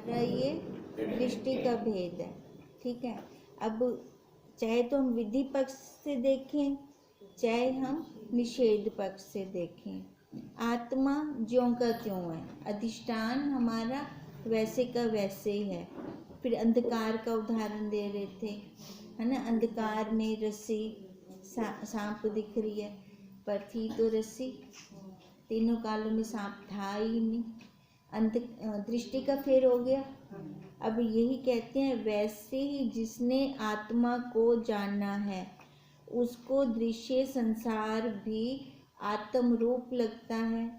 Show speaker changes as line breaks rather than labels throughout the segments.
हमारा ये दृष्टि का भेद है। ठीक है, अब चाहे तो हम विधि पक्ष से देखें, चाहे हम निषेध पक्ष से देखें, आत्मा ज्यों का त्यों है, अधिष्ठान हमारा वैसे का वैसे ही है। फिर अंधकार का उदाहरण दे रहे थे, है ना, अंधकार में रस्सी, सांप दिख रही है पर थी तो रस्सी, तीनों कालों में सांप था ही नहीं, दृष्टि का फेर हो गया। अब यही कहते हैं, वैसे ही जिसने आत्मा को जाना है उसको दृश्य संसार भी आत्म रूप लगता है।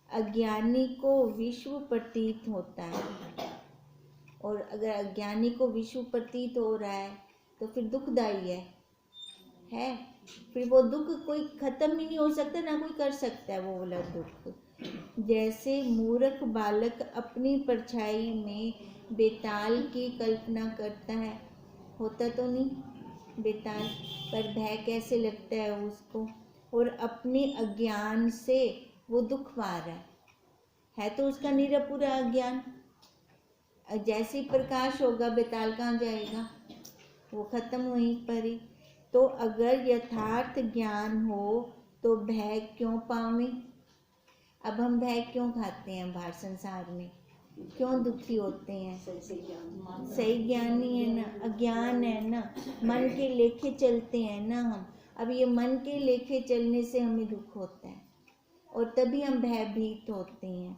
अज्ञानी को विश्व प्रतीत होता है, और अगर अज्ञानी को विश्व प्रतीत हो रहा है तो फिर दुखदाई है। फिर वो दुख कोई खत्म ही नहीं हो सकता, ना कोई कर सकता है वो वाला दुख। जैसे मूर्ख बालक अपनी परछाई में बेताल की कल्पना करता है, होता तो नहीं बेताल, पर भय कैसे लगता है उसको, और अपने अज्ञान से वो दुख पा रहा है तो उसका निरपूरा अज्ञान। जैसे ही प्रकाश होगा बेताल कहाँ जाएगा, वो खत्म वहीं पर ही। तो अगर यथार्थ ज्ञान हो तो भय क्यों पावे। अब हम भय क्यों खाते हैं बाहर संसार में, क्यों दुखी होते हैं, सही ज्ञान नहीं है ना, अज्ञान है ना, मन के लेखे चलते हैं ना हम। अब ये मन के लेखे चलने से हमें दुख होता है और तभी हम भयभीत होते हैं।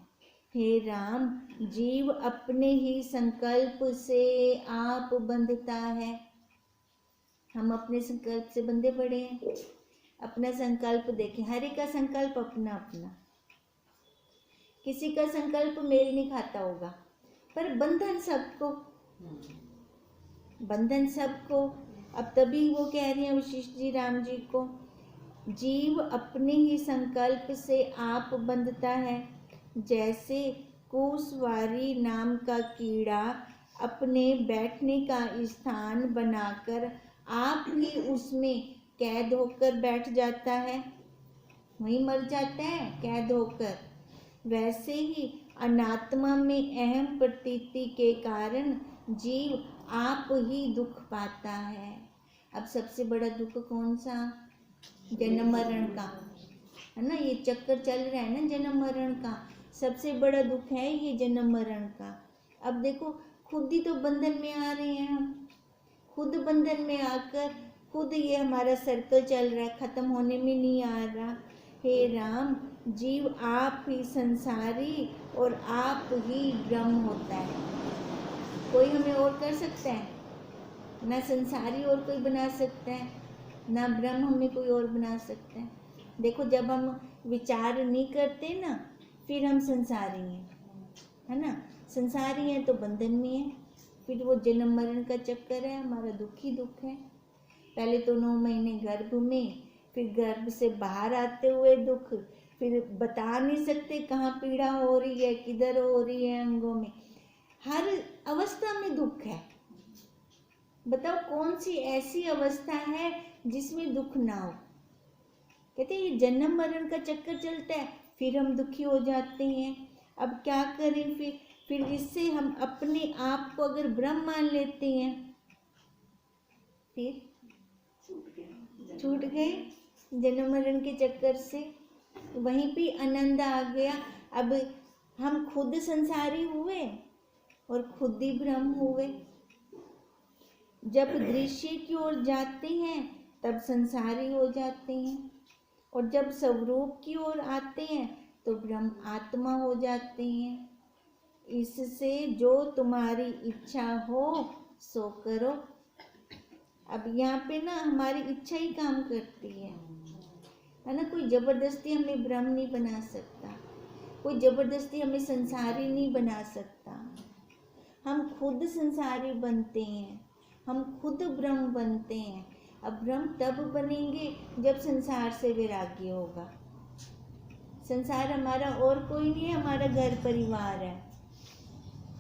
हे राम, जीव अपने ही संकल्प से आप बंधता है। हम अपने संकल्प से बंधे पड़े हैं। अपना संकल्प देखें, हर एक का संकल्प अपना अपना, किसी का संकल्प मेल नहीं खाता होगा, पर बंधन सबको, बंधन सबको। अब तभी वो कह रही हैं वशिष्ठ जी राम जी को, जीव अपने ही संकल्प से आप बंधता है। जैसे कुसवारी नाम का कीड़ा अपने बैठने का स्थान बनाकर आप ही उसमें कैद होकर बैठ जाता है, वहीं मर जाता है कैद होकर, वैसे ही अनात्मा में अहम प्रतीति के कारण जीव आप ही दुख पाता है। अब सबसे बड़ा दुख कौन सा, जन्म मरण का, है ना, ये चक्कर चल रहा है ना जन्म मरण का, सबसे बड़ा दुख है ये जन्म मरण का। अब देखो खुद ही तो बंधन में आ रहे हैं हम, खुद बंधन में आकर खुद ये हमारा सर्कल चल रहा है, खत्म होने में नहीं आ रहा। हे राम, जीव आप ही संसारी और आप ही ब्रह्म होता है, कोई हमें और कर सकता है, ना संसारी और कोई बना सकता है, ना ब्रह्म हमें कोई और बना सकता है। देखो जब हम विचार नहीं करते ना, फिर हम संसारी हैं, है ना, संसारी हैं तो बंधन में है, फिर वो जन्म मरण का चक्कर है, हमारा दुख ही दुख है। पहले तो 9 महीने गर्भ में, फिर गर्भ से बाहर आते हुए दुख, फिर बता नहीं सकते कहाँ पीड़ा हो रही है, किधर हो रही है, अंगों में, हर अवस्था में दुख है। बताओ कौन सी ऐसी अवस्था है जिसमें दुख ना हो। कहते ये जन्म मरण का चक्कर चलता है, फिर हम दुखी हो जाते हैं। अब क्या करें, फिर इससे हम अपने आप को अगर ब्रह्म मान लेते हैं, फिर छूट गए जन्म मरण के चक्कर से, वहीं पे आनंद आ गया। अब हम खुद संसारी हुए और खुद ही ब्रह्म हुए। जब दृश्य की ओर जाते हैं तब संसारी हो जाते हैं, और जब स्वरूप की ओर आते हैं तो ब्रह्म आत्मा हो जाते हैं। इससे जो तुम्हारी इच्छा हो सो करो। अब यहाँ पे ना हमारी इच्छा ही काम करती है ना, कोई जबरदस्ती हमें ब्रह्म नहीं बना सकता, कोई जबरदस्ती हमें संसारी नहीं बना सकता। हम खुद संसारी बनते हैं, हम खुद ब्रह्म बनते हैं। अब ब्रह्म तब बनेंगे जब संसार से वैराग्य होगा। संसार हमारा और कोई नहीं है, हमारा घर परिवार है।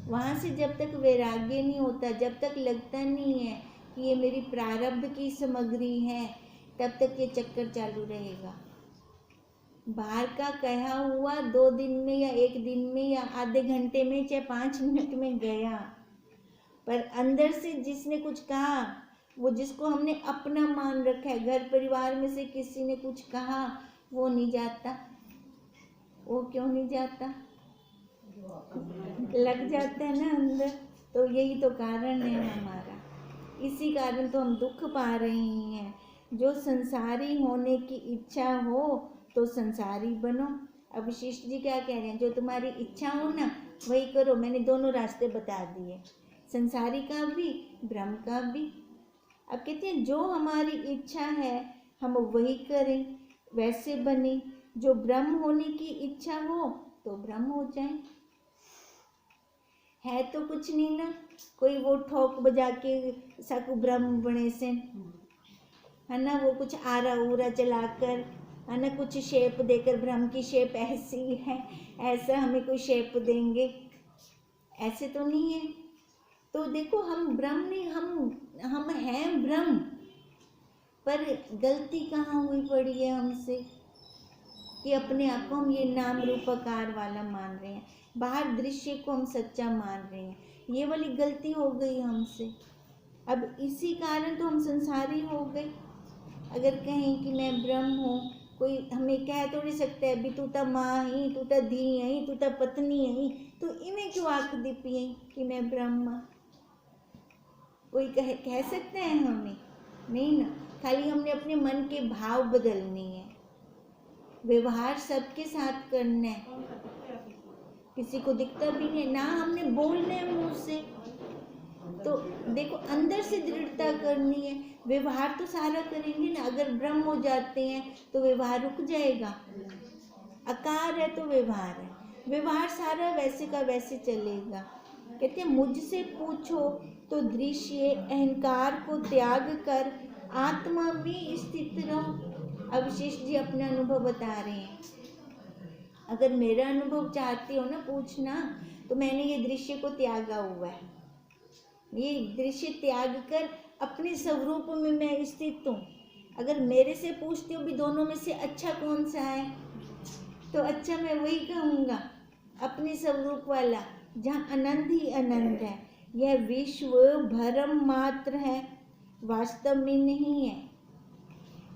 वहाँ से जब तक वैराग्य नहीं होता, जब तक लगता नहीं है कि ये मेरी प्रारब्ध की सामग्री है, तब तक ये चक्कर चालू रहेगा। बाहर का कहा हुआ 2 दिन में या 1 दिन में या आधे घंटे में चाहे 5 मिनट में गया, पर अंदर से जिसने कुछ कहा, वो जिसको हमने अपना मान रखा है, घर परिवार में से किसी ने कुछ कहा, वो नहीं जाता। वो क्यों नहीं जाता? लग जाता है ना अंदर। तो यही तो कारण है हमारा, इसी कारण तो हम दुख पा रहे हैं। जो संसारी होने की इच्छा हो तो संसारी बनो। अब वशिष्ठ जी क्या कह रहे हैं, जो तुम्हारी इच्छा हो ना वही करो। मैंने दोनों रास्ते बता दिए, संसारी का भी, ब्रह्म का भी। अब कहते हैं जो हमारी इच्छा है हम वही करें, वैसे बने। जो ब्रह्म होने की इच्छा हो तो ब्रह्म हो जाए। है तो कुछ नहीं ना, कोई वो ठोक बजा के सकु ब्रह्म बने से, है ना, वो कुछ आरा उरा चलाकर, है ना, कुछ शेप देकर, ब्रह्म की शेप ऐसी है, ऐसा हमें कोई शेप देंगे, ऐसे तो नहीं है। तो देखो हम ब्रह्म नहीं, हम हैं ब्रह्म, पर गलती कहाँ हुई पड़ी है हमसे कि अपने आप को हम ये नाम रूपकार वाला मान रहे हैं, बाहर दृश्य को हम सच्चा मान रहे हैं। ये वाली गलती हो गई हमसे। अब इसी कारण तो हम संसारी हो गए। अगर कहें कि मैं ब्रह्म हूँ, कोई हमें कह थोड़ी सकता है भी तू तो माँ ही, तू तो धी ही, तू तो पत्नी ही, तो इन्हें क्यों आँख दी पिए कि मैं ब्रह्म? कोई कह सकते हैं हमें? नहीं ना। खाली हमने अपने मन के भाव बदलने हैं, व्यवहार सबके साथ करना है, किसी को दिखता भी नहीं ना, हमने बोलना है मुंह से। तो देखो अंदर से दृढ़ता करनी है, व्यवहार तो सारा करेंगे ना। अगर ब्रह्म हो जाते हैं तो व्यवहार रुक जाएगा, आकार है तो व्यवहार है, व्यवहार सारा वैसे का वैसे चलेगा। कहते हैं मुझसे पूछो तो दृश्य अहंकार को त्याग कर आत्मा में स्थित रहो। अब वशिष्ठ जी अपना अनुभव बता रहे हैं। अगर मेरा अनुभव चाहते हो ना पूछना, तो मैंने ये दृश्य को त्यागा हुआ है, ये दृश्य त्याग कर अपने स्वरूप में मैं स्थित हूँ। अगर मेरे से पूछते हो भी दोनों में से अच्छा कौन सा है, तो अच्छा मैं वही कहूँगा, अपने स्वरूप वाला, जहाँ आनंद ही आनंद है। यह विश्व भ्रम मात्र है, वास्तव में नहीं है।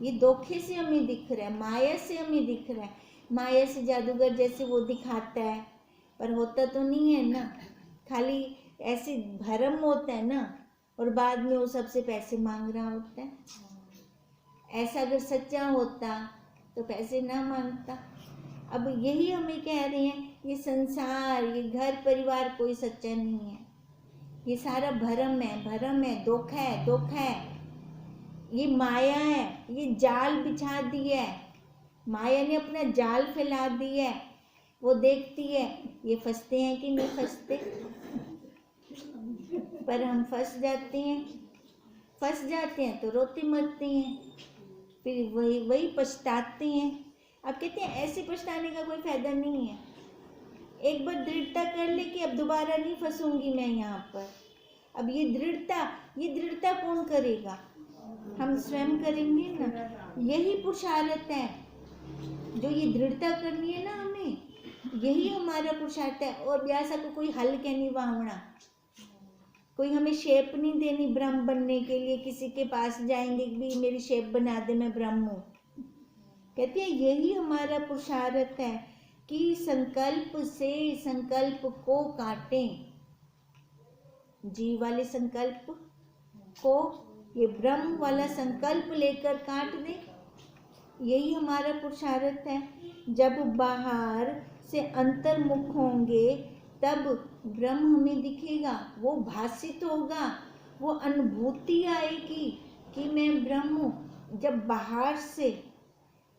ये धोखे से हमें दिख रहा है, माया से हमें दिख रहा है, माया से जादूगर जैसे वो दिखाता है, पर होता तो नहीं है ना, खाली ऐसे भ्रम होता है ना, और बाद में वो सबसे पैसे मांग रहा होता है। ऐसा अगर सच्चा होता तो पैसे ना मांगता। अब यही हमें कह रहे हैं, ये संसार, ये घर परिवार कोई सच्चा नहीं है, ये सारा भ्रम है, भ्रम है, धोखा है, धोखा है, ये माया है, ये जाल बिछा दिया है, माया ने अपना जाल फैला दिया है। वो देखती है ये फंसते हैं कि नहीं फंसते, पर हम फंस जाते हैं तो रोते मरते हैं, फिर वही पछताते हैं। अब कहते हैं ऐसे पछताने का कोई फायदा नहीं है। एक बार दृढ़ता कर ले कि अब दोबारा नहीं फंसूंगी मैं यहाँ पर। अब ये दृढ़ता कौन करेगा? हम स्वयं करेंगे ना। यही पुरुषार्थ है, जो ये दृढ़ता करनी है ना हमें, यही हमारा पुरुषार्थ है। और ब्यासा को कोई हल कहनी वावना, कोई हमें शेप नहीं देनी ब्रह्म बनने के लिए, किसी के पास जाएंगे भी मेरी शेप बना दे मैं ब्रह्म हूँ। कहते हैं यही हमारा पुरुषार्थ है कि संकल्प से संकल्प को काटें, जीव वाले संकल्प को ये ब्रह्म वाला संकल्प लेकर काट दे। यही हमारा पुरुषार्थ है। जब बाहर से अंतर्मुख होंगे तब ब्रह्म हमें दिखेगा, वो भासित होगा, वो अनुभूति आएगी कि मैं ब्रह्म हूँ। जब बाहर से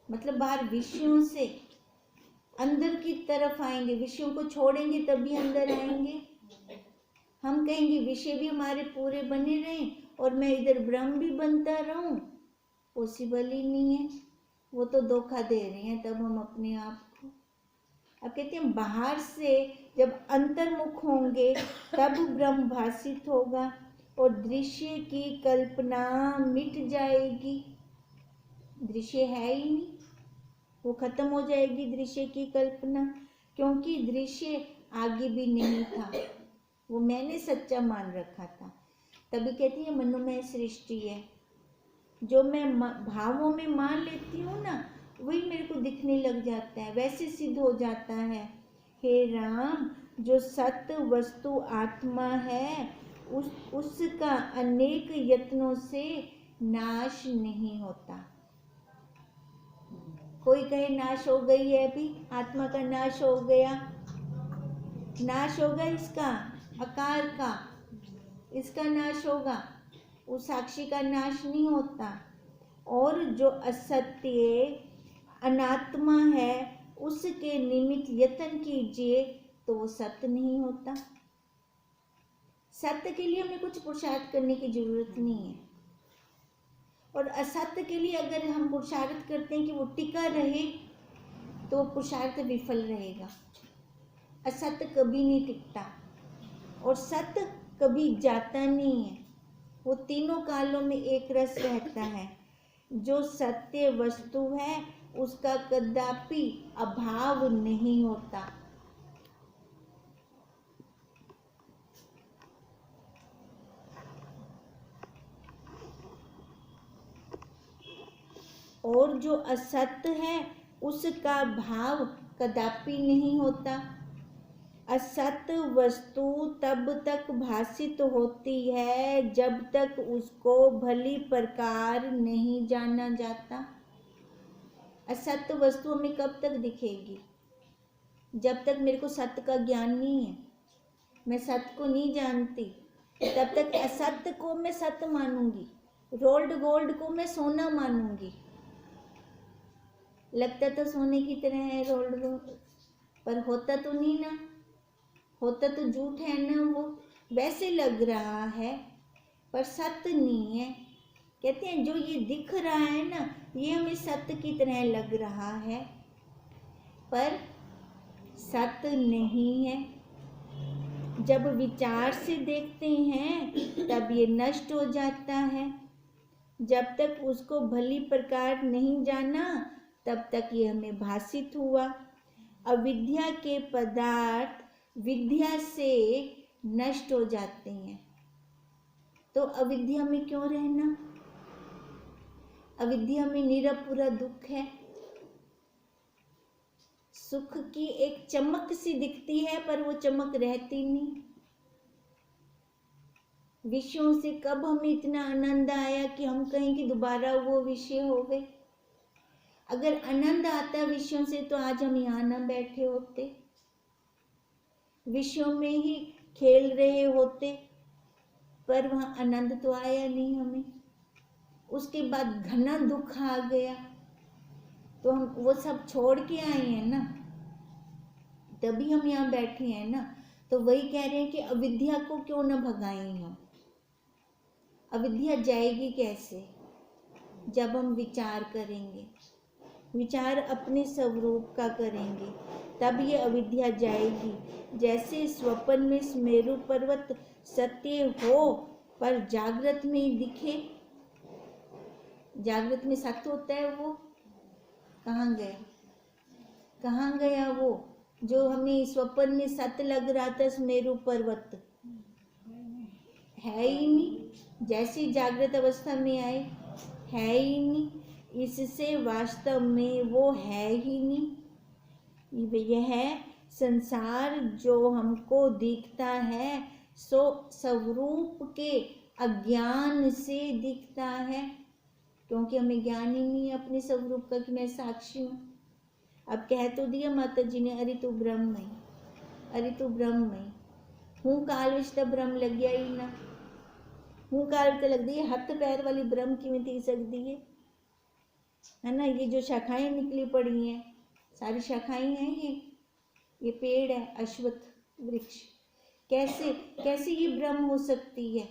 मतलब बाहर विषयों से अंदर की तरफ आएंगे, विषयों को छोड़ेंगे तभी अंदर आएंगे। हम कहेंगे विषय भी हमारे पूरे बने रहें और मैं इधर ब्रह्म भी बनता रहूं, पॉसिबल ही नहीं है। वो तो धोखा दे रहे हैं तब हम अपने आप को। अब कहते हैं बाहर से जब अंतर्मुख होंगे तब ब्रह्म भासित होगा और दृश्य की कल्पना मिट जाएगी। दृश्य है ही नहीं, वो खत्म हो जाएगी दृश्य की कल्पना, क्योंकि दृश्य आगे भी नहीं था, वो मैंने सच्चा मान रखा था। तभी कहती है मनोमय सृष्टि है, जो मैं भावों में मान लेती हूँ ना, वही मेरे को दिखने लग जाता है, वैसे सिद्ध हो जाता है। हे राम, जो सत्य वस्तु आत्मा है उसका अनेक यत्नों से नाश नहीं होता। कोई कहे नाश हो गई है, अभी आत्मा का नाश हो गया, नाश होगा इसका आकार का, इसका नाश होगा, उस साक्षी का नाश नहीं होता। और जो असत्य अनात्मा है उसके निमित्त यत्न कीजिए तो वो सत्य नहीं होता। सत्य के लिए हमें कुछ पुरुषार्थ करने की जरूरत नहीं है, और असत्य के लिए अगर हम पुरुषार्थ करते हैं कि वो टिका रहे तो वो पुरुषार्थ विफल रहेगा। असत्य कभी नहीं टिकता और सत्य कभी जाता नहीं है, वो तीनों कालों में एक रस रहता है। जो सत्य वस्तु है उसका कदापि अभाव नहीं होता। और जो असत्य है उसका भाव कदापि नहीं होता। असत्य वस्तु तब तक भासित होती है जब तक उसको भली प्रकार नहीं जाना जाता। असत्य वस्तु हमें कब तक दिखेगी? जब तक मेरे को सत्य का ज्ञान नहीं है, मैं सत्य को नहीं जानती, तब तक असत्य को मैं सत्य मानूंगी, रोल्ड गोल्ड को मैं सोना मानूंगी। लगता तो सोने की तरह है रोल्ड गोल्ड, पर होता तो नहीं ना, होता तो झूठ है ना, वो वैसे लग रहा है पर सत्य नहीं है। कहते हैं जो ये दिख रहा है ना, ये हमें सत्य की तरह लग रहा है पर सत्य नहीं है। जब विचार से देखते हैं तब ये नष्ट हो जाता है। जब तक उसको भली प्रकार नहीं जाना तब तक ये हमें भासित हुआ। अविद्या के पदार्थ विद्या से नष्ट हो जाते हैं, तो अविद्या में क्यों रहना? अविद्या में निरपूरा दुख है। सुख की एक चमक सी दिखती है पर वो चमक रहती नहीं। विषयों से कब हमें इतना आनंद आया कि हम कहें कि दोबारा वो विषय हो गए? अगर आनंद आता विषयों से तो आज हम यहाँ न बैठे होते, विषयों में ही खेल रहे होते, पर वहाँ आनंद तो आया नहीं हमें। उसके बाद घना दुख आ गया तो हम वो सब छोड़ के आए हैं ना, तभी हम यहाँ बैठे हैं ना। तो वही कह रहे हैं कि अविद्या को क्यों न भगाएं हम। अविद्या जाएगी कैसे? जब हम विचार करेंगे, विचार अपने स्वरूप का करेंगे, तब ये अविद्या जाएगी। जैसे स्वप्न में सुमेरु पर्वत सत्य हो पर जागृत में दिखे, जागृत में सत्य होता है, वो कहाँ गया? कहाँ गया वो जो हमें स्वप्न में सत्य लग रहा था? सुमेरु पर्वत है ही नहीं। जैसे जागृत अवस्था में आए है ही नहीं, इससे वास्तव में वो है ही नहीं। यह संसार जो हमको दिखता है सो स्वरूप के अज्ञान से दिखता है, क्योंकि हमें ज्ञान ही नहीं है अपने स्वरूप का कि मैं साक्षी हूँ। अब कह तो दिया माता जी ने, अरे तू ब्रह्म है, अरे तू ब्रह्म है। हूँ काल विच तां ब्रह्म लग्या ही ना, हूँ काल तो लगती है, हथ पैर वाली ब्रह्म किवें थी सकती है ना। ये जो शाखाएं निकली पड़ी हैं, सारी शाखाएं हैं, ये पेड़ है अश्वत्थ वृक्ष, कैसे कैसे ये ब्रह्म हो सकती है?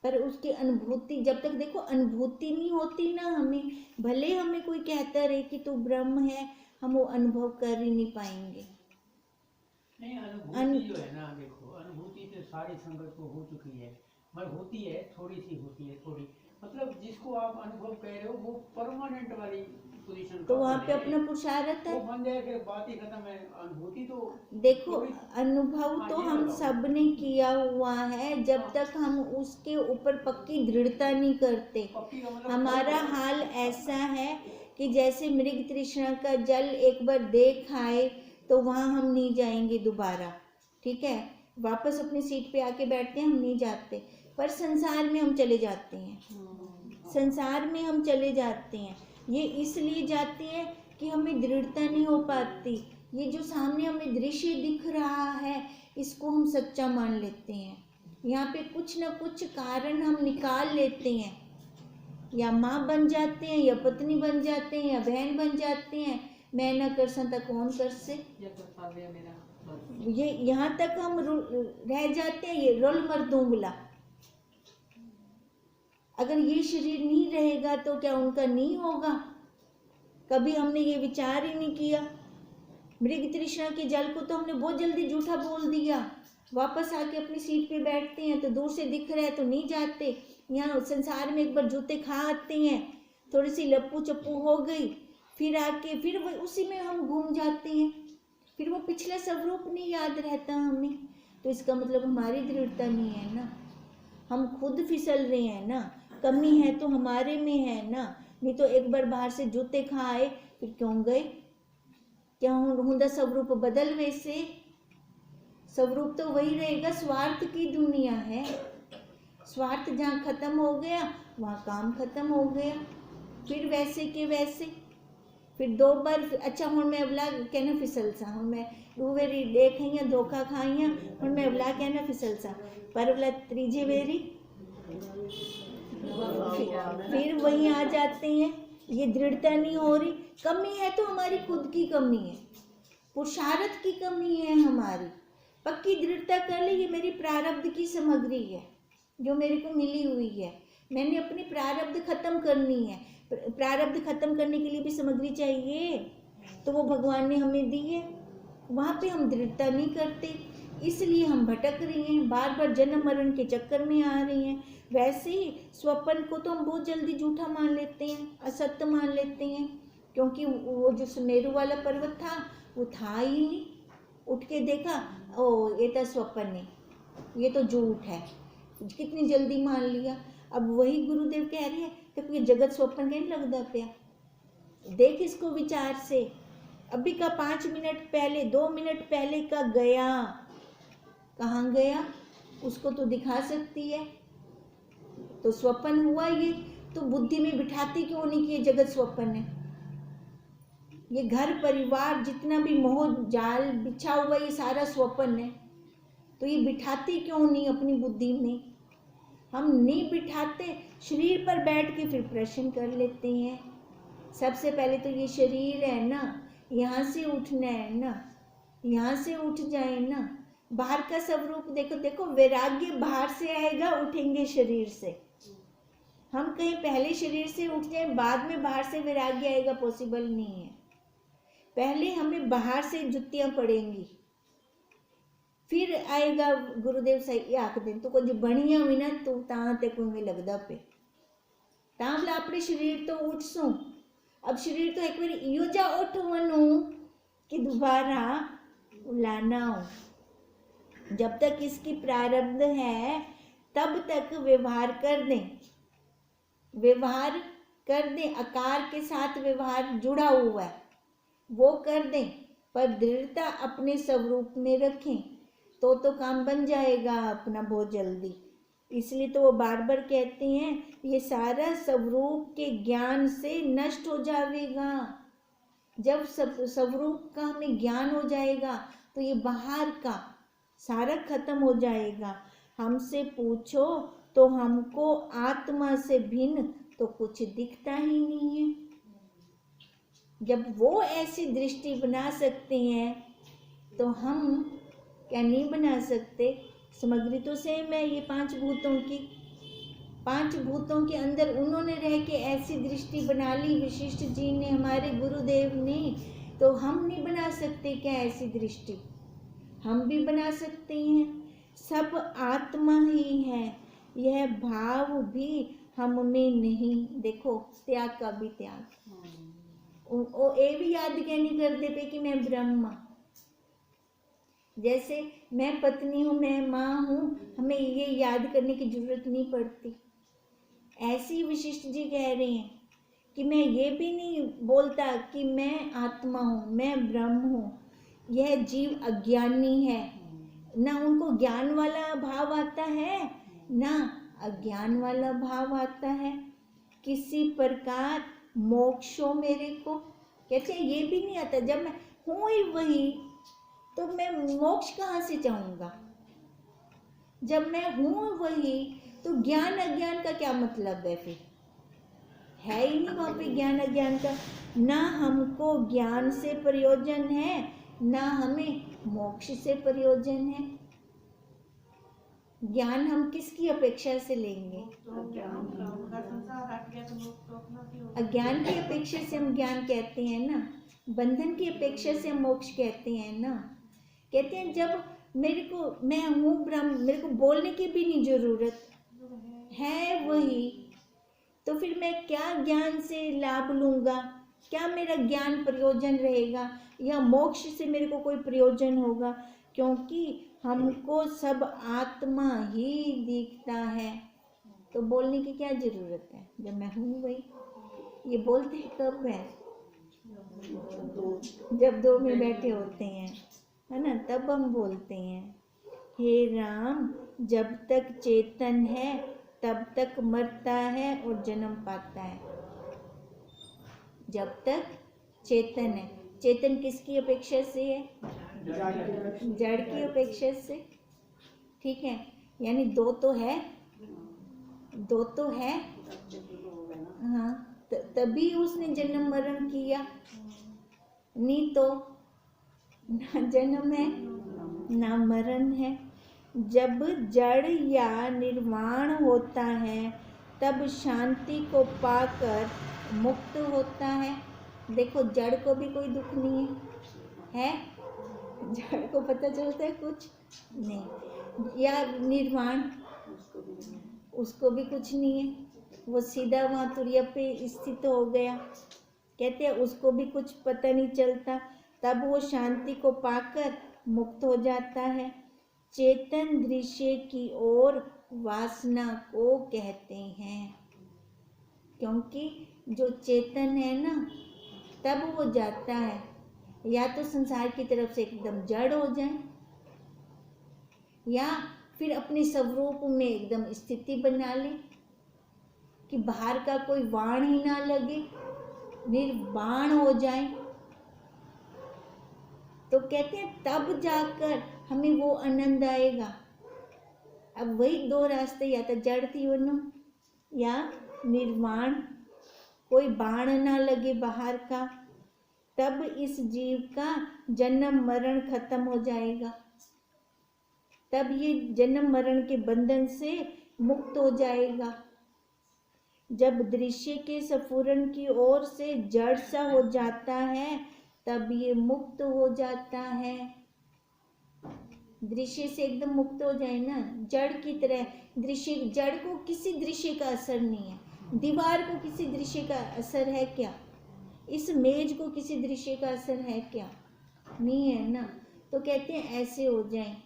पर उसकी अनुभूति जब तक देखो अनुभूति नहीं होती ना, हमें भले हमें कोई कहता रहे कि तू ब्रह्म है, हम वो अनुभव कर ही नहीं पाएंगे।
नहीं, अनुभूति जो है ना, देखो अनुभूति तो सारी संगत को हो चुकी है, मगर होती है थोड़ी सी, होती है थोड़ी, मतलब जिसको आप अनुभव कह रहे हो वो परमानेंट वाली पोजीशन
तो वहाँ पे अपना पुरुषार्थ है।
वो बन जाए कि बात ही खत्म है, अनुभूति तो
देखो
थोड़ी-
अनुभव
हाँ,
तो
ये
हम
बताओ।
सब ने किया हुआ है, जब
हाँ।
तक हम उसके ऊपर पक्की दृढ़ता नहीं करते।
पक्की का मतलब
हमारा हाल ऐसा है कि जैसे मृग तृष्णा का जल एक बार देख आए तो वहाँ हम नहीं जाएंगे दोबारा, ठीक है, वापस अपनी सीट पे आके बैठते हैं, हम नहीं जाते। पर संसार में हम चले जाते हैं, संसार में हम चले जाते हैं। ये इसलिए जाते हैं कि हमें दृढ़ता नहीं हो पाती। ये जो सामने हमें दृश्य दिख रहा है इसको हम सच्चा मान लेते हैं। यहाँ पे कुछ ना कुछ कारण हम निकाल लेते हैं, या माँ बन जाते हैं, या पत्नी बन जाते हैं, या बहन बन जाते हैं। मैं न कर सकता कौन कर से, ये यहाँ तक हम रह जाते हैं। ये रोल मर्दूंगला, अगर ये शरीर नहीं रहेगा तो क्या उनका नहीं होगा? कभी हमने ये विचार ही नहीं किया। मृग तृष्णा के जल को तो हमने बहुत जल्दी झूठा बोल दिया। वापस आके अपनी सीट पे बैठते हैं तो दूर से दिख रहा है तो नहीं जाते। यहाँ संसार में एक बार जूते खा आते हैं, थोड़ी सी लप्पू चप्पू हो गई, फिर आके फिर वो उसी में हम घूम जाते हैं, फिर वो पिछला स्वरूप नहीं याद रहता हमें। तो इसका मतलब हमारी दृढ़ता नहीं है ना, हम खुद फिसल रहे हैं ना। कमी है तो हमारे में है ना, नहीं तो एक बार बाहर से जूते खाए फिर क्यों गए? क्या हुंदा स्वरूप बदल? वैसे स्वरूप तो वही रहेगा। स्वार्थ की दुनिया है, स्वार्थ जहाँ खत्म हो गया वहाँ काम खत्म हो गया। फिर वैसे के वैसे, फिर दो बार अच्छा हुण मैं अवला कहना फिसल सा, हुण मैं दो वेरी देखियां धोखा खाइयां, हुण मैं अवला कहना फिसल सा, पर अवला त्रीजे वेरी फिर वहीं आ जाते हैं। ये दृढ़ता नहीं हो रही। कमी है तो हमारी खुद की कमी है, पुरुषार्थ की कमी है हमारी। पक्की दृढ़ता कर ले, ये मेरी प्रारब्ध की सामग्री है जो मेरे को मिली हुई है, मैंने अपनी प्रारब्ध खत्म करनी है। प्रारब्ध खत्म करने के लिए भी सामग्री चाहिए, तो वो भगवान ने हमें दी है। वहाँ पे हम दृढ़ता नहीं करते, इसलिए हम भटक रहे हैं, बार बार जन्म मरण के चक्कर में आ रहे हैं। वैसे ही स्वप्न को तो हम बहुत जल्दी झूठा मान लेते हैं, असत्य मान लेते हैं, क्योंकि वो जो सुमेरु वाला पर्वत था वो था ही नहीं। उठ के देखा, ओ ये तो स्वप्न है, ये तो झूठ है, कितनी जल्दी मान लिया। अब वही गुरुदेव कह रहे हैं कि ये जगत स्वप्न नहीं लगता पाया, देख इसको विचार से। अभी का 5 मिनट पहले 2 मिनट पहले का गया, कहाँ गया उसको तो दिखा सकती है, तो स्वप्न हुआ ये। तो बुद्धि में बिठाती क्यों नहीं कि ये जगत स्वप्न है? ये घर परिवार जितना भी मोह जाल बिछा हुआ ये सारा स्वप्न है, तो ये बिठाती क्यों नहीं अपनी बुद्धि में? हम नहीं बिठाते, शरीर पर बैठ के फिर प्रश्न कर लेते हैं। सबसे पहले तो ये शरीर है ना, यहाँ से उठना है ना, यहाँ से उठ जाए ना। बाहर का स्वरूप देखो, देखो वैराग्य बाहर से आएगा, उठेंगे शरीर से। हम कहीं पहले शरीर से उठ जाए बाद में बाहर से वैराग्य आएगा, पॉसिबल नहीं है। पहले हमें बाहर से जुतियां पड़ेंगी, फिर आएगा गुरुदेव सही आख दें तो कुछ बणिया भी ना तू तां ते कोई लगदा पे तां भला अपने शरीर तो उठ सो। अब शरीर तो एक बार इो जा उठ वनू कि दोबारा लाना हो। जब तक इसकी प्रारब्ध है तब तक व्यवहार कर दें, व्यवहार कर दें, आकार के साथ व्यवहार जुड़ा हुआ है वो कर दें, पर दृढ़ता अपने स्वरूप में रखें तो काम बन जाएगा अपना बहुत जल्दी। इसलिए तो वो बार बार कहते हैं ये सारा स्वरूप के ज्ञान से नष्ट हो जाएगा। जब स्वरूप का हमें ज्ञान हो जाएगा तो ये बाहर का सारा खत्म हो जाएगा। हमसे पूछो तो हमको आत्मा से भिन्न तो कुछ दिखता ही नहीं है। जब वो ऐसी दृष्टि बना सकते हैं तो हम क्या नहीं बना सकते? सामग्री तो सेम है ये 5 भूतों की, 5 भूतों के अंदर उन्होंने रह के ऐसी दृष्टि बना ली वशिष्ठ जी ने, हमारे गुरुदेव ने, तो हम नहीं बना सकते क्या ऐसी दृष्टि? हम भी बना सकते हैं। सब आत्मा ही है, यह भाव भी हम में नहीं। देखो त्याग का भी त्याग। वो ये भी याद क्या नहीं करते पे कि मैं ब्रह्मा, जैसे मैं पत्नी हूँ, मैं माँ हूँ, हमें ये याद करने की जरूरत नहीं पड़ती। ऐसी वशिष्ठ जी कह रहे हैं कि मैं ये भी नहीं बोलता कि मैं आत्मा हूँ, मैं ब्रह्म हूँ। यह जीव अज्ञानी है, ना उनको ज्ञान वाला भाव आता है ना अज्ञान वाला भाव आता है। किसी प्रकार मोक्षो मेरे को, कहते हैं ये भी नहीं आता। जब मैं हूँ ही वही, तो मैं मोक्ष कहाँ से चाहूँगा? जब मैं हूँ वही, तो ज्ञान अज्ञान का क्या मतलब है? फिर है ही नहीं वहाँ पे ज्ञान अज्ञान का। ना हमको ज्ञान से प्रयोजन है, ना हमें मोक्ष से प्रयोजन है। ज्ञान हम किसकी अपेक्षा से लेंगे? अज्ञान की अपेक्षा से हम ज्ञान कहते हैं ना, बंधन की अपेक्षा से हम मोक्ष कहते हैं ना। कहते हैं जब मेरे को, मैं हूँ ब्रह्म, मेरे को बोलने की भी नहीं जरूरत है वही, तो फिर मैं क्या ज्ञान से लाभ लूंगा? क्या मेरा ज्ञान प्रयोजन रहेगा या मोक्ष से मेरे को कोई प्रयोजन होगा? क्योंकि हमको सब आत्मा ही दिखता है, तो बोलने की क्या जरूरत है? जब मैं हूँ वही। ये बोलते हैं कब है? जब दो में बैठे होते हैं, है ना, तब हम बोलते हैं। हे राम, जब तक चेतन है तब तक मरता है और जन्म पाता है। जब तक चेतन है, चेतन किसकी अपेक्षा से है? जड़ की अपेक्षा से। ठीक है, यानी दो तो है, दो तो है। हाँ, तभी उसने जन्म मरण किया, नहीं तो ना जन्म है ना मरण है। जब जड़ या निर्वाण होता है तब शांति को पाकर मुक्त होता है। देखो जड़ को भी कोई दुख नहीं है, जड़ को पता चलता है कुछ नहीं, या निर्वाण उसको भी कुछ नहीं है, वो सीधा वहाँ तुरैया पे स्थित हो गया। कहते हैं उसको भी कुछ पता नहीं चलता, तब वो शांति को पाकर मुक्त हो जाता है। चेतन दृश्य की ओर वासना को कहते हैं, क्योंकि जो चेतन है ना, तब वो जाता है या तो संसार की तरफ से एकदम जड़ हो जाए, या फिर अपने स्वरूप में एकदम स्थिति बना ले कि बाहर का कोई वाण ही ना लगे, निर्वाण हो जाए। तो कहते हैं तब जाकर हमें वो आनंद आएगा। अब वही दो रास्ते, या तो जड़ जीवन या निर्वाण, कोई बाण ना लगे बाहर का, तब इस जीव का जन्म मरण खत्म हो जाएगा, तब ये जन्म मरण के बंधन से मुक्त हो जाएगा। जब दृश्य के स्फुरण की ओर से जड़ सा हो जाता है तब ये मुक्त हो जाता है। दृश्य से एकदम मुक्त हो जाए ना, जड़ की तरह। दृश्य, जड़ को किसी दृश्य का असर नहीं है, दीवार को किसी दृश्य का असर है क्या? इस मेज को किसी दृश्य का असर है क्या? नहीं है ना। तो कहते हैं ऐसे हो जाए,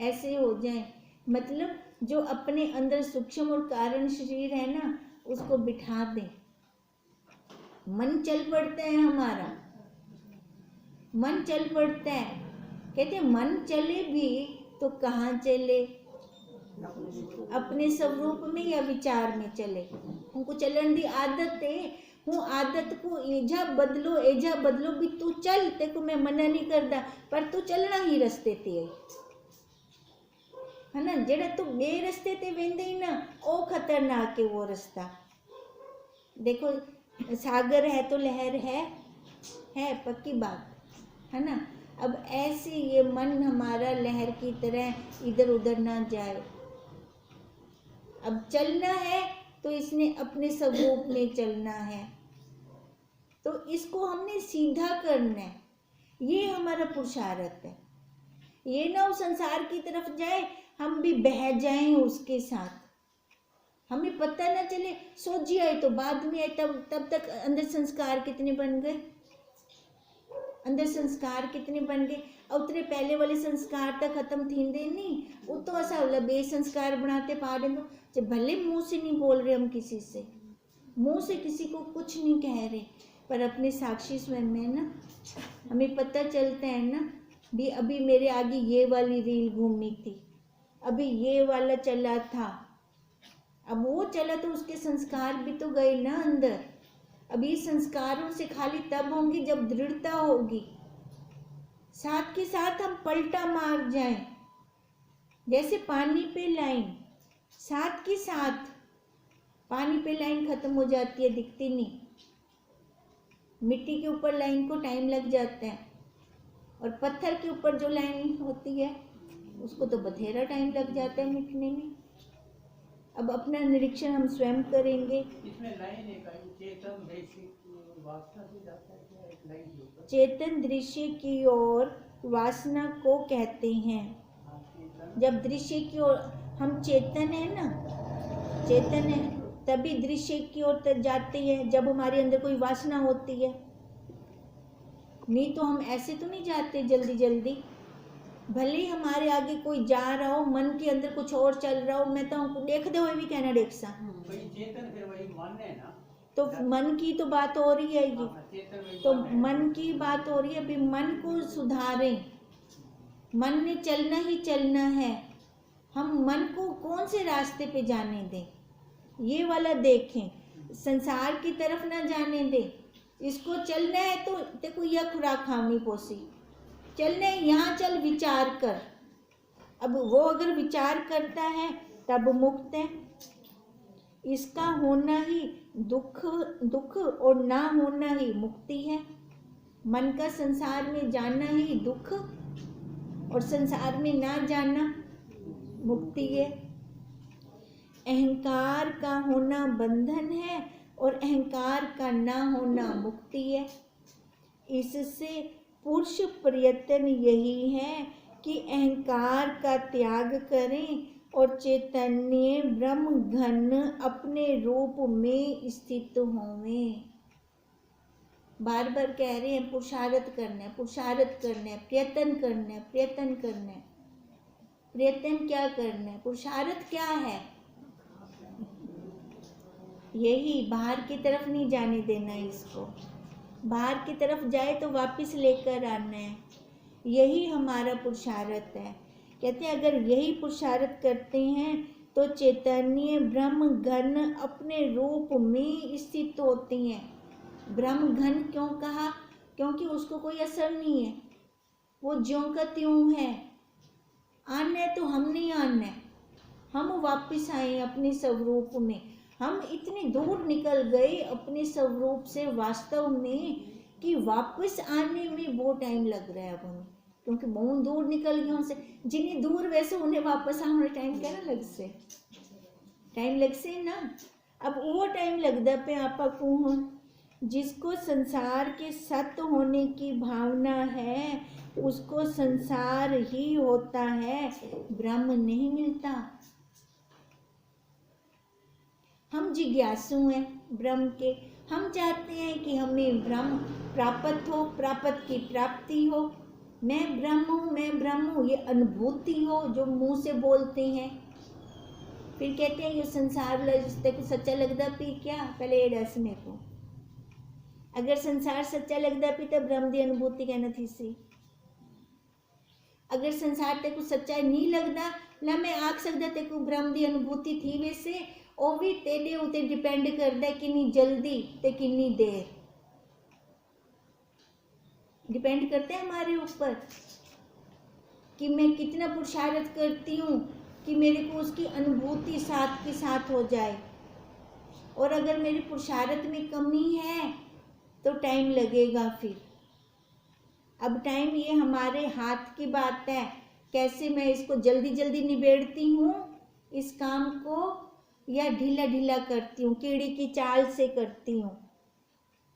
ऐसे हो जाए, मतलब जो अपने अंदर सूक्ष्म और कारण शरीर है ना, उसको बिठा दें। मन चल पड़ता है हमारा, मन चल पड़ता है। कहते हैं मन चले भी तो कहाँ चले? अपने स्वरूप में या विचार में चले? उनको चलन दी आदत है, हूँ आदत को एजा बदलो भी तू चल, ते को मैं मना नहीं करता, पर तू चलना ही रस्ते ते है ना। जेड़ा तू बे रस्ते ते वेंदे ही ना, ओ खतरनाक है वो रास्ता। देखो सागर है तो लहर है पक्की बात है ना। अब ऐसे ये मन हमारा लहर की तरह इधर उधर ना जाए। अब चलना है तो इसने अपने स्वरूप में चलना है, तो इसको हमने सीधा करना है। ये हमारा पुरुषार्थ है। ये ना उस संसार की तरफ जाए, हम भी बह जाएं उसके साथ, हमें पता ना चले, सोची आए तो बाद में आए, तब तक अंदर संस्कार कितने बन गए, अंदर संस्कार कितने बन गए। और उतने पहले वाले संस्कार तक खत्म थींदे नहीं, वो तो ऐसा होला बेसंस्कार बनाते पा रहे। तो भले मुंह से नहीं बोल रहे, हम किसी से मुंह से किसी को कुछ नहीं कह रहे, पर अपने साक्षी स्वयं में ना हमें पता चलता है ना भी अभी मेरे आगे ये वाली रील घूमी थी, अभी ये वाला चला था, अब वो चला तो उसके संस्कार भी तो गए ना अंदर। अभी संस्कारों से खाली तब होंगी जब दृढ़ता होगी, साथ के साथ हम पलटा मार जाएं, जैसे पानी पे लाइन, साथ के साथ पानी पे लाइन खत्म हो जाती है, दिखती नहीं। मिट्टी के ऊपर लाइन को टाइम लग जाता है, और पत्थर के ऊपर जो लाइन होती है उसको तो बथेरा टाइम लग जाता है मिटने में। अब अपना निरीक्षण हम स्वयं करेंगे।
इसमें लाइन एक आई, चेतन दृश्य वासना से जाता है क्या, एक लाइन के ऊपर
चेतन दृश्य की ओर वासना को कहते हैं। जब दृश्य की ओर हम चेतन है ना, चेतन है तभी दृश्य की ओर जाते हैं, जब हमारे अंदर कोई वासना होती है। नहीं तो हम ऐसे तो नहीं जाते जल्दी जल्दी। भले ही हमारे आगे कोई जा रहा हो, मन के अंदर कुछ और चल रहा हो, मैं तो हमको देखते हुए भी कहना देखसा,
वही चेतन फिर वही मन है ना,
तो मन की तो बात हो रही है ये,
चेतन वही
तो
मन है।
मन की बात हो रही है। अभी मन को सुधारें, मन ने चलना ही चलना है। हम मन को कौन से रास्ते पे जाने दें, ये वाला देखें, संसार की तरफ ना जाने दें। इसको चलना है तो देखो यह खुराक खानी पोसी, चलना है यहाँ चल विचार कर। अब वो अगर विचार करता है तब मुक्त है। इसका होना ही दुख और ना होना ही मुक्ति है। मन का संसार में जाना ही दुख और संसार में ना जाना मुक्ति है। अहंकार का होना बंधन है और अहंकार का ना होना मुक्ति है। इससे पुरुष प्रयत्न यही है कि अहंकार का त्याग करें और चैतन्य ब्रह्म घन अपने रूप में स्थित होवें। बार बार कह रहे हैं पुरुषार्थ करना है, पुरुषार्थ करना है, प्रयत्न करना है, प्रयत्न करना है। प्रयत्न क्या करना है, पुरुषार्थ क्या है? यही बाहर की तरफ नहीं जाने देना इसको। बाहर की तरफ जाए तो वापस लेकर आना है, यही हमारा पुरुषार्थ है। कहते हैं अगर यही पुरुषार्थ करते हैं तो चैतन्य ब्रह्म घन अपने रूप में स्थित होते हैं। ब्रह्म घन क्यों कहा? क्योंकि उसको कोई असर नहीं है, वो ज्यों का त्यों है। आना है तो हम नहीं आना है, हम वापस आए अपने स्वरूप में। हम इतनी दूर निकल गए अपने स्वरूप से वास्तव में कि वापस आने में बहुत टाइम लग रहा है अब हमें, क्योंकि बहुत दूर निकल गए उनसे। जिन्हें दूर वैसे उन्हें वापस आने टाइम क्या ना लग से, टाइम लग से ना। अब वो टाइम लगता पे आपा को हो। जिसको संसार के सत्य होने की भावना है उसको संसार ही होता है, ब्रह्म नहीं मिलता। हम जिज्ञासु हैं ब्रह्म के, हम चाहते हैं कि हमें ब्रह्म प्राप्त हो, प्राप्त की प्राप्ति हो। मैं ब्रह्म हूँ, मैं ब्रह्म हूँ, ये अनुभूति हो जो मुंह से बोलते हैं। फिर कहते हैं ये संसार को सच्चा लगता पी क्या, पहले ये दस मेरे को। अगर संसार सच्चा लगता पी तो ब्रह्म की अनुभूति कहना थी सी। अगर संसार तेको सच्चा नहीं लगता ना मैं आख सकता तेको ब्रह्म की अनुभूति थी, वैसे वो भी तेरे उते डिपेंड करता है कितनी जल्दी ते कितनी देर। डिपेंड करता है हमारे ऊपर कि मैं कितना पुरुषार्थ करती हूँ कि मेरे को उसकी अनुभूति साथ के साथ हो जाए। और अगर मेरे पुरुषार्थ में कमी है तो टाइम लगेगा। फिर अब टाइम ये हमारे हाथ की बात है, कैसे मैं इसको जल्दी जल्दी निबेड़ती हूँ इस काम को या ढीला ढीला करती हूँ, कीड़ी की चाल से करती हूँ।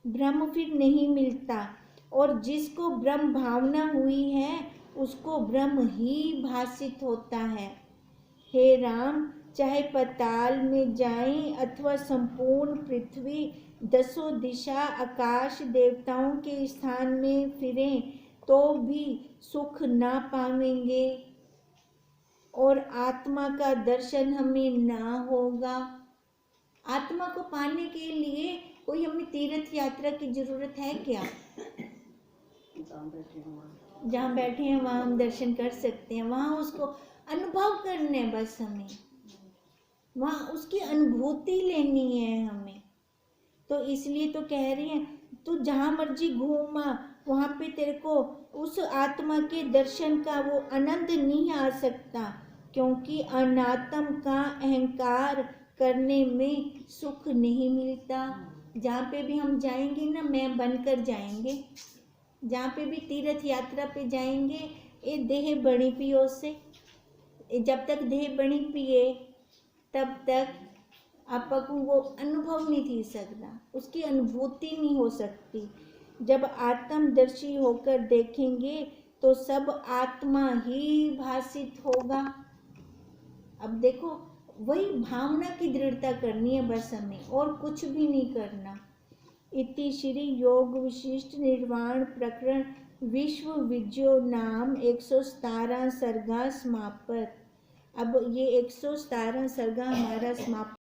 ब्रह्म फिर नहीं मिलता, और जिसको ब्रह्म भावना हुई है उसको ब्रह्म ही भासित होता है। हे राम, चाहे पाताल में जाएं अथवा संपूर्ण पृथ्वी 10 दिशा आकाश देवताओं के स्थान में फिरें तो भी सुख ना पावेंगे और आत्मा का दर्शन हमें ना होगा। आत्मा को पाने के लिए कोई हमें तीर्थ यात्रा की जरूरत है क्या? जहाँ बैठे हैं वहाँ हम दर्शन कर सकते हैं, वहाँ उसको अनुभव करना है, बस हमें वहाँ उसकी अनुभूति लेनी है हमें। तो इसलिए तो कह रही हैं तू जहाँ मर्जी घूमा, वहाँ पे तेरे को उस आत्मा के दर्शन का वो आनंद नहीं आ सकता, क्योंकि अनात्म का अहंकार करने में सुख नहीं मिलता। जहाँ पे भी हम जाएंगे ना, मैं बनकर जाएंगे, जहाँ पे भी तीर्थ यात्रा पे जाएंगे, ये देह बड़ी पियो से, जब तक देह बड़ी पिए तब तक आपको वो अनुभव नहीं थी सकता, उसकी अनुभूति नहीं हो सकती। जब आत्मदर्शी होकर देखेंगे तो सब आत्मा ही भासित होगा। अब देखो वही भावना की दृढ़ता करनी है बस हमें, और कुछ भी नहीं करना। इति श्री योग विशिष्ट निर्वाण प्रकरण विश्व विजयो नाम 117 सर्गा समाप्त। अब ये 117 सर्गा हमारा समाप्त